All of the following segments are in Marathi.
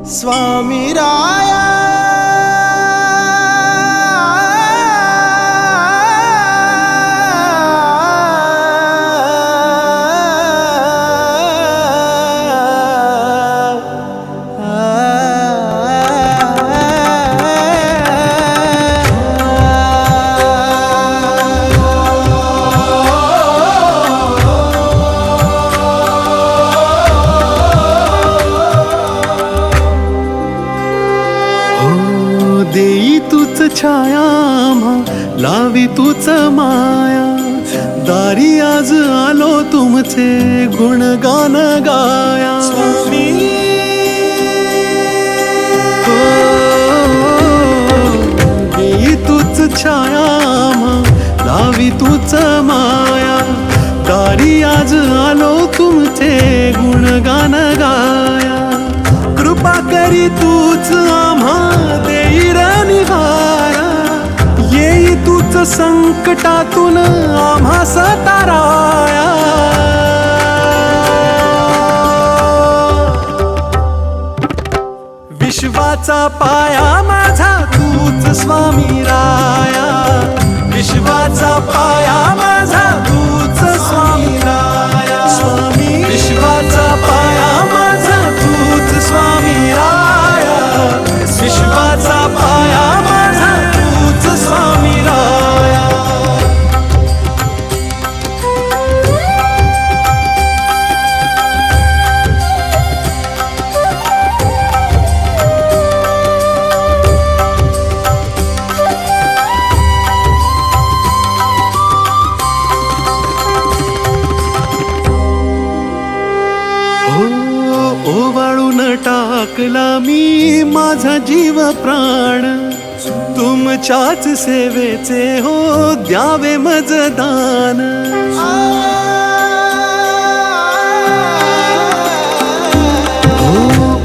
स्वामी राया देई तूच छाया लावी तूच माया दारी आज आलो तुमचे गुणगान गाया स्वामी देई तूच छाया लावी तूच माया दारी आज आलो तुमचे गुणगान गाया कृपा करी तूच आम्हा देई निघाया येई तूच संकटातून आम्हा सताराया विश्वाचा पाया माझा तूच स्वामी राया विश्वाचा पाया माझा तूच स्वामी राया स्वामी विश्वाचा पाया माझा तूच स्वामी राया विश्वाचा पाया माझा तूच स्वामी राया ओवाळून टाकला मी माझा जीव प्राण तुमच्याच सेवेचे हो द्यावे मज दान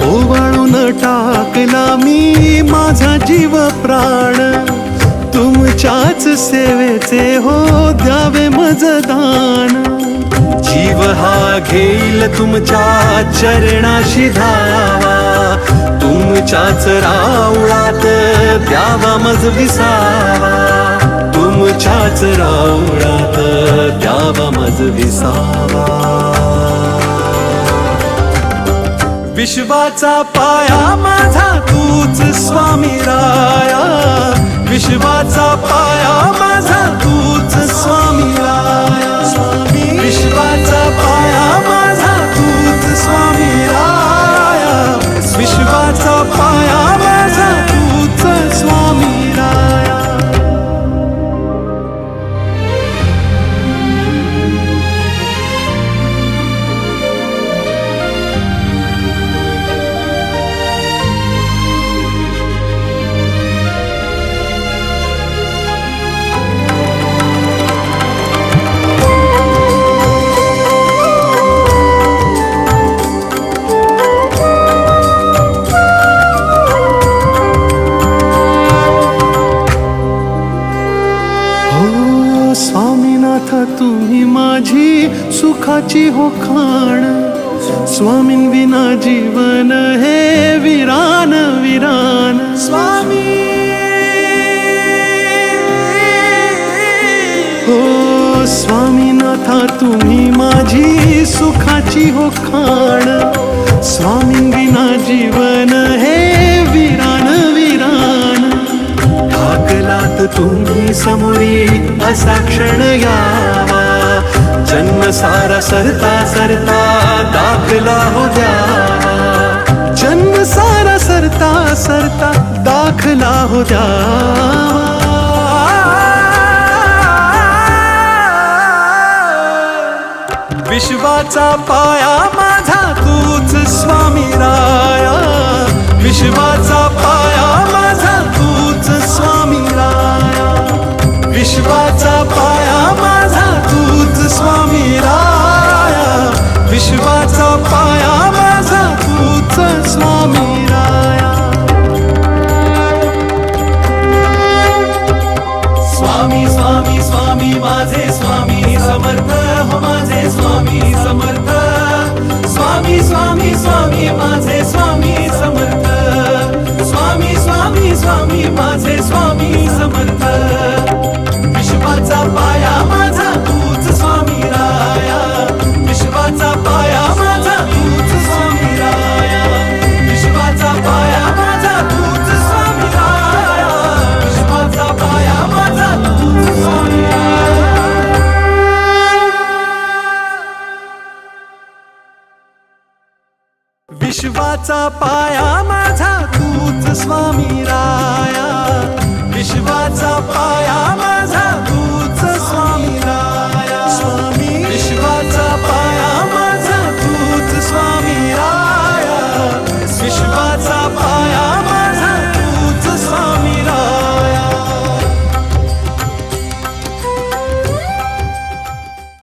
ओवाळून टाकला मी माझा जीव प्राण तुमच्याच सेवेचे हो द्यावे मज दान जीव हा घेईल तुमच्या चरणाशी धावा तुमच्याच राऊळात द्यावा मज विसावा तुमच्याच राऊळात द्यावा मज विसावा विश्वाचा पाया माझा तूच स्वामी राया विश्वाचा पाया माझा तूच स्वामी राया स्वामी विश्वाचा पाया माझा तूच स्वामी राया विश्वाचा पाया माझा तूच स्वामी राया स्वामीनाथ तुम्ही माझी सुखाची हो खाण स्वामीं विना जीवन हे विरान विरान स्वामी हो स्वामीनाथा तुम्ही माझी सुखाची हो खाण स्वामीं विना जीवन हे विरान विरान ठाकलात तुम्ही समोरी असा क्षण यावा जन्म सारा सरता सरता दाखला हो द्यावा जन्म सारा सरता सरता दाखला हो द्यावा विश्वाचा पाया माझा तूच स्वामी राया विश्वाचा पाया माझा तूच स्वामी राया विश्वाचा पाया माझा तूच स्वामी राया विश्वाचा पाया माझा तूच स्वामी राया स्वामी स्वामी स्वामी माझे स्वामी समर्थ हो माझे स्वामी समर्थ स्वामी स्वामी स्वामी माझे स्वामी समर्थ माझे स्वामी समर्थ विश्वाचा पाया माझा तूच स्वामी राया विश्वाचा पाया माझा तूच स्वामी राया विश्वाचा पाया माझा तूच स्वामी राया विश्वाचा पाया माझा तूच स्वामी राया विश्वाचा पाया माझा तूच स्वामी राया विश्वाचा पाया माझा तूच स्वामी राया स्वामी